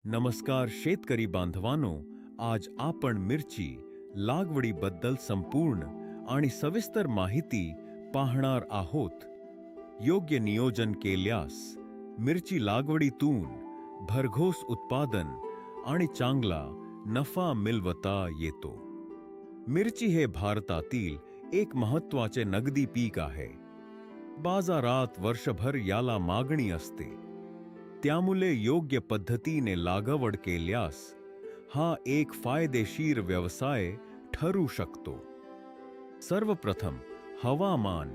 नमस्कार शेतकरी बांधवांनो, आज आपण मिरची लागवडीबद्दल संपूर्ण आणि सविस्तर माहिती पाहणार आहोत. योग्य नियोजन केल्यास मिरची लागवडीतून भरघोस उत्पादन आणि चांगला नफा मिळवता येतो. मिरची हे भारतातील एक महत्त्वाचे नगदी पीक आहे. बाजारात वर्षभर याला मागणी असते. त्यामुळे योग्य पद्धतीने लागवड केल्यास हा एक फायदेशीर व्यवसाय ठरू शकतो. सर्वप्रथम हवामान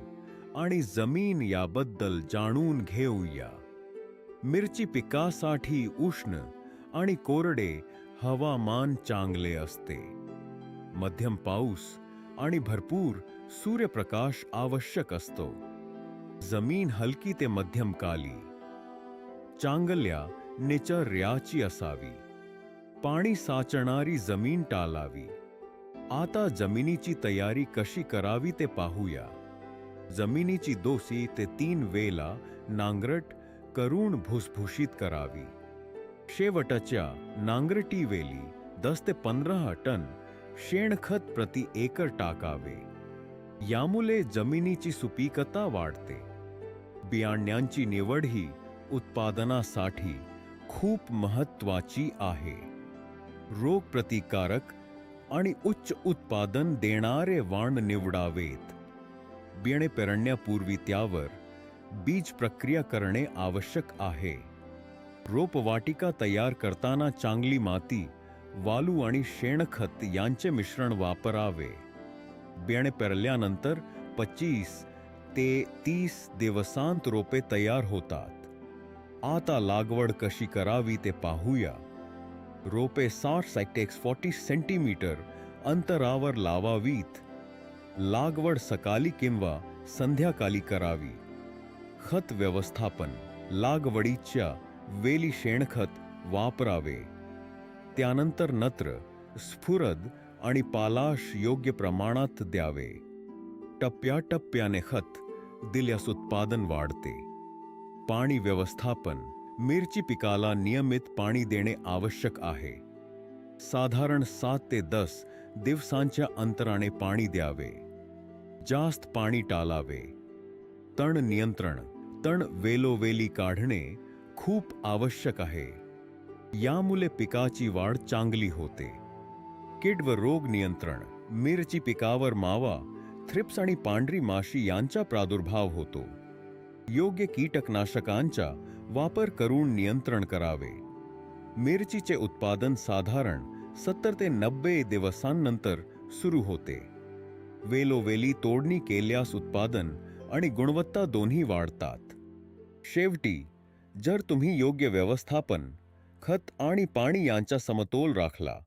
आणि जमीन याबद्दल जाणून घेऊया. मिरची पिकासाठी उष्ण आणि कोरडे हवामान चांगले असते. मध्यम पाऊस आणि भरपूर सूर्यप्रकाश आवश्यक असतो. जमीन हलकी ते मध्यम काली चांगल्या निचर्याची असावी. पाणी साचणारी जमीन टाळावी. आता जमिनीची तयारी कशी करावी ते पाहूया. जमिनीची 2 ते 3 वेळा नांगरट करून भुसभुशीत करावी. शेवटच्या नांगरटीवेळी 10 ते 15 टन शेणखत प्रति एकर टाकावे. यामुळे जमिनीची सुपीकता वाढते. बियाण्यांची निवड ही उत्पादनासाठी खूप महत्त्वाची आहे. रोगप्रतिकारक आणि उच्च उत्पादन देणारे वाण निवडावेत. बियाणे पेरण्यापूर्वी त्यावर बीज प्रक्रिया करणे आवश्यक आहे. रोपवाटिका तयार करताना चांगली माती, वाळू आणि शेणखत यांचे मिश्रण वापरावे. बियाणे पेरल्यानंतर 25 ते 30 दिवसांत रोपे तयार होतात. आता लागवड कशी करावी ते पाहूया. रोपे 60-40 सेंटीमीटर अंतरावर लावावीत. लागवड सकाळी किंवा संध्याकाळी करावी. खत व्यवस्थापन: लागवडीच्या वेळी शेणखत वापरावे. त्यानंतर नत्र, स्फुरद आणि पालाश योग्य प्रमाणात द्यावे. टप्प्याटप्प्याने खत दिल्यास उत्पादन वाढते. पाणी व्यवस्थापन: मिरची पिकाला नियमित पाणी देणे आवश्यक आहे. साधारण 7 ते 10 दिवसांच्या अंतराने पाणी द्यावे. जास्त पाणी टाळावे. तण नियंत्रण: तण वेळोवेळी काढणे खूप आवश्यक आहे. यामुळे पिकाची वाढ चांगली होते. कीड व रोग नियंत्रण: मिरची पिकावर मावा, थ्रिप्स आणि पांढरी माशी यांचा प्रादुर्भाव होतो. योग्य कीटकनाशकांचा वापर करून नियंत्रण करावे. मिरचीचे उत्पादन साधारण 70 ते 90 दिवसांनंतर सुरू होते. वेळोवेळी तोडणी केल्यास उत्पादन आणि गुणवत्ता दोन्ही वाढतात. शेवटी, जर तुम्ही योग्य व्यवस्थापन, खत आणि पाणी यांचा समतोल राखला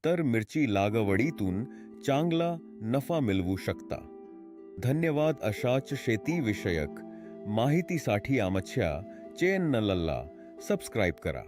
तर मिरची लागवडीतून चांगला नफा मिळवू शकता. धन्यवाद. अशाच शेतीविषयक माहितीसाठी आमच्या चॅनलला सबस्क्राईब करा.